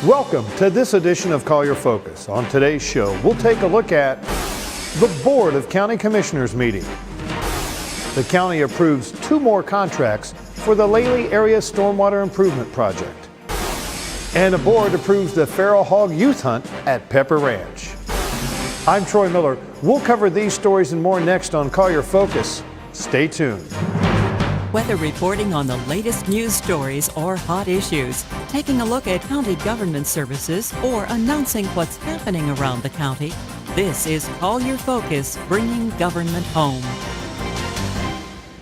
Welcome to this edition of Collier Focus. On today's show, we'll take a look at the Board of County Commissioners meeting. The county approves 2 more contracts for the Lely Area Stormwater Improvement Project. And the board approves the feral hog youth hunt at Pepper Ranch. I'm Troy Miller. We'll cover these stories and more next on Collier Focus. Stay tuned. Whether reporting on the latest news stories or hot issues, taking a look at county government services, or announcing what's happening around the county, this is Collier Focus, bringing government home.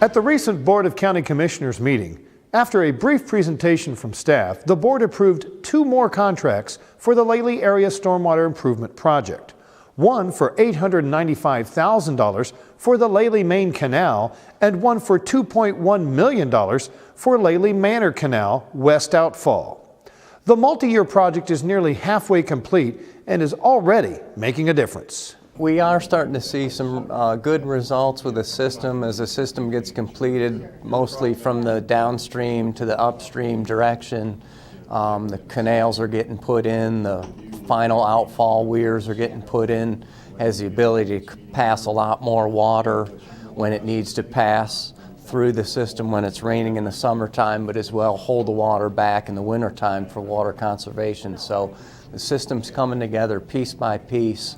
At the recent Board of County Commissioners meeting, after a brief presentation from staff, the board approved 2 more contracts for the Lely Area Stormwater Improvement Project. One for $895,000 for the Lely Main Canal and one for $2.1 million for Lely Manor Canal West Outfall. The multi-year project is nearly halfway complete and is already making a difference. We are starting to see some good results with the system as the system gets completed, mostly from the downstream to the upstream direction. The canals are getting put in, the final outfall weirs are getting put in, has the ability to pass a lot more water when it needs to pass through the system when it's raining in the summertime, but as well hold the water back in the wintertime for water conservation. So the system's coming together piece by piece,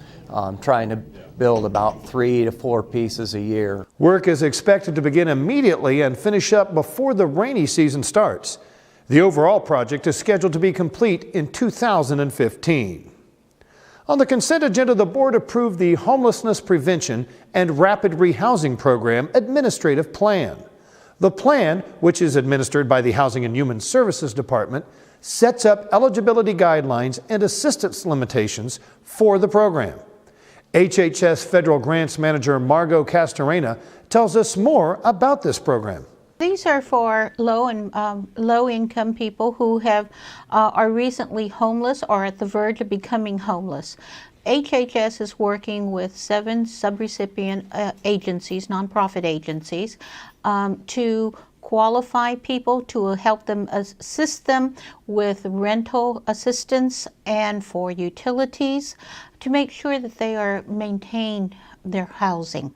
trying to build about 3 to 4 pieces a year. Work is expected to begin immediately and finish up before the rainy season starts. The overall project is scheduled to be complete in 2015. On the consent agenda, the board approved the Homelessness Prevention and Rapid Rehousing Program Administrative Plan. The plan, which is administered by the Housing and Human Services Department, sets up eligibility guidelines and assistance limitations for the program. HHS Federal Grants Manager Margot Castorena tells us more about this program. These are for low-income people who are recently homeless or at the verge of becoming homeless. HHS is working with 7 subrecipient agencies, nonprofit agencies, to qualify people, to help them, assist them with rental assistance and for utilities to make sure that they are maintained their housing.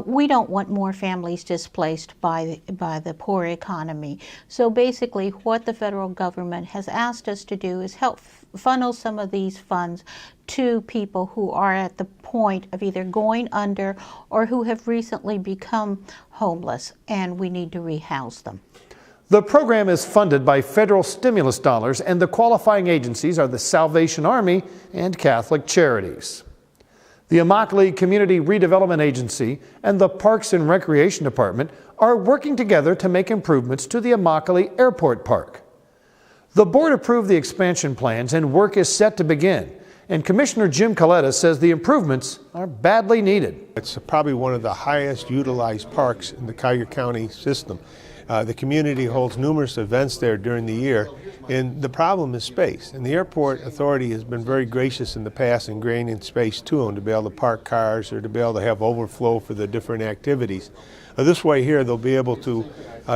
We don't want more families displaced by the poor economy. So basically what the federal government has asked us to do is help funnel some of these funds to people who are at the point of either going under or who have recently become homeless, and we need to rehouse them. The program is funded by federal stimulus dollars, and the qualifying agencies are the Salvation Army and Catholic Charities. The Immokalee Community Redevelopment Agency and the Parks and Recreation Department are working together to make improvements to the Immokalee Airport Park. The board approved the expansion plans and work is set to begin, and Commissioner Jim Collier says the improvements are badly needed. It's probably one of the highest utilized parks in the Collier County system. The community holds numerous events there during the year, and the problem is space. And the airport authority has been very gracious in the past in granting space to them to be able to park cars or to be able to have overflow for the different activities. This way here, they'll be able to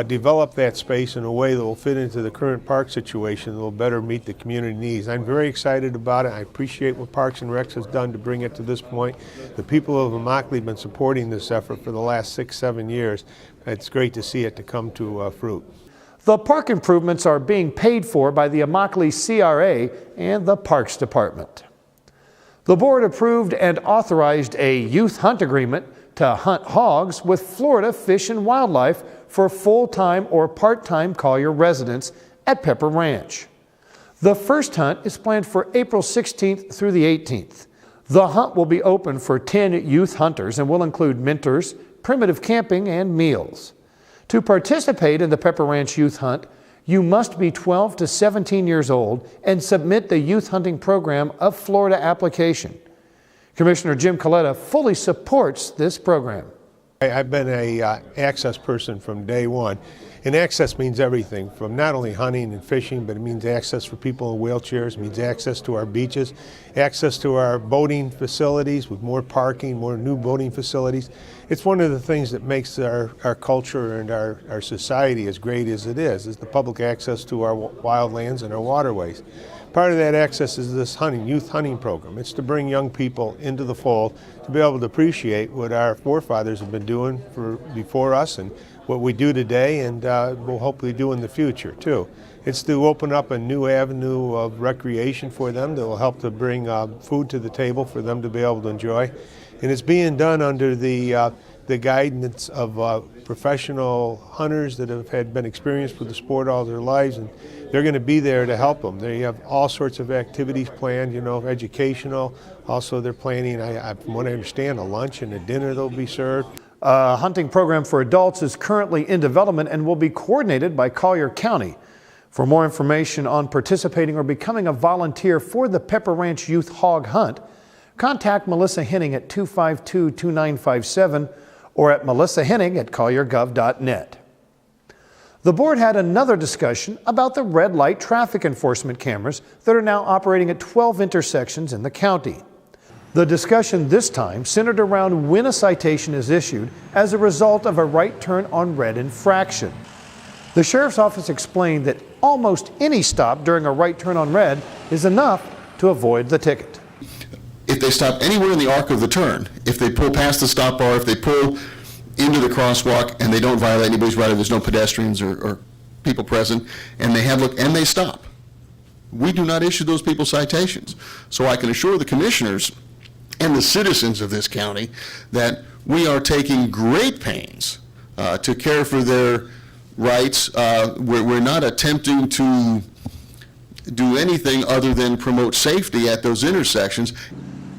develop that space in a way that will fit into the current park situation that will better meet the community needs. I'm very excited about it. I appreciate what Parks and Recs has done to bring it to this point. The people of Immokalee have been supporting this effort for the last 6-7 years. It's great to see it to come to fruit. The park improvements are being paid for by the Immokalee CRA and the Parks Department. The board approved and authorized a youth hunt agreement to hunt hogs with Florida Fish and Wildlife for full-time or part-time Collier residents at Pepper Ranch. The first hunt is planned for April 16th through the 18th. The hunt will be open for 10 youth hunters and will include mentors, primitive camping, and meals. To participate in the Pepper Ranch Youth Hunt, you must be 12 to 17 years old and submit the Youth Hunting Program of Florida application. Commissioner Jim Collier fully supports this program. I've been an access person from day one, and access means everything, from not only hunting and fishing, but it means access for people in wheelchairs, it means access to our beaches, access to our boating facilities with more parking, more new boating facilities. It's one of the things that makes our culture and our society as great as it is the public access to our wildlands and our waterways. Part of that access is this youth hunting program. It's to bring young people into the fold to be able to appreciate what our forefathers have been doing before us and what we do today, and will hopefully do in the future too. It's to open up a new avenue of recreation for them that will help to bring food to the table for them to be able to enjoy. And it's being done under the guidance of professional hunters that have been experienced with the sport all their lives, and they're going to be there to help them. They have all sorts of activities planned, educational. Also, they're planning, from what I understand, a lunch and a dinner that will be served. A hunting program for adults is currently in development and will be coordinated by Collier County. For more information on participating or becoming a volunteer for the Pepper Ranch Youth Hog Hunt, contact Melissa Henning at 252-2957 or at melissahenning@colliergov.net. The board had another discussion about the red light traffic enforcement cameras that are now operating at 12 intersections in the county. The discussion this time centered around when a citation is issued as a result of a right turn on red infraction. The sheriff's office explained that almost any stop during a right turn on red is enough to avoid the ticket. If they stop anywhere in the arc of the turn, if they pull past the stop bar, if they pull into the crosswalk and they don't violate anybody's right, or there's no pedestrians or people present, and they stop, we do not issue those people citations. So I can assure the commissioners and the citizens of this county that we are taking great pains to care for their rights. We're not attempting to do anything other than promote safety at those intersections.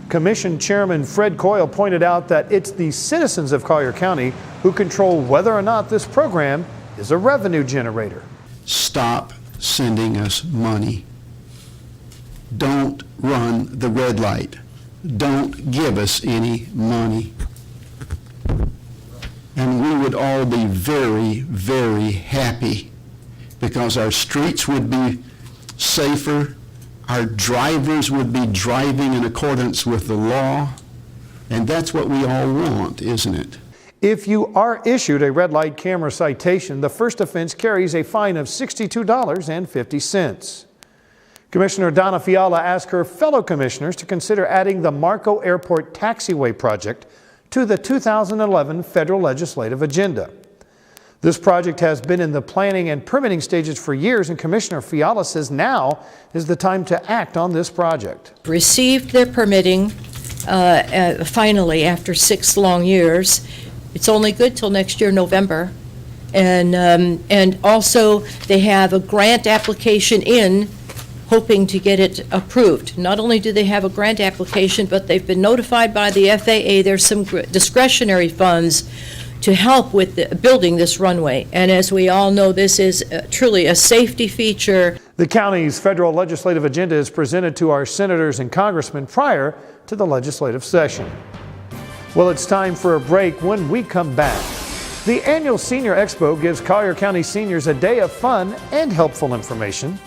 Commission Chairman Fred Coyle pointed out that it's the citizens of Collier County who control whether or not this program is a revenue generator. Stop sending us money. Don't run the red light. Don't give us any money. And we would all be very, very happy because our streets would be safer, our drivers would be driving in accordance with the law, and that's what we all want, isn't it? If you are issued a red light camera citation, the first offense carries a fine of $62.50. Commissioner Donna Fiala asked her fellow commissioners to consider adding the Marco Airport Taxiway project to the 2011 federal legislative agenda. This project has been in the planning and permitting stages for years, and Commissioner Fiala says now is the time to act on this project. Received their permitting finally after 6 long years. It's only good till next year, November. And also they have a grant application in, hoping to get it approved. Not only do they have a grant application, but they've been notified by the FAA there's some discretionary funds to help with building this runway. And as we all know, this is truly a safety feature. The county's federal legislative agenda is presented to our senators and congressmen prior to the legislative session. Well, it's time for a break. When we come back, the annual Senior Expo gives Collier County seniors a day of fun and helpful information.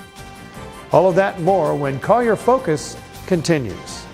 All of that and more when Collier Focus continues.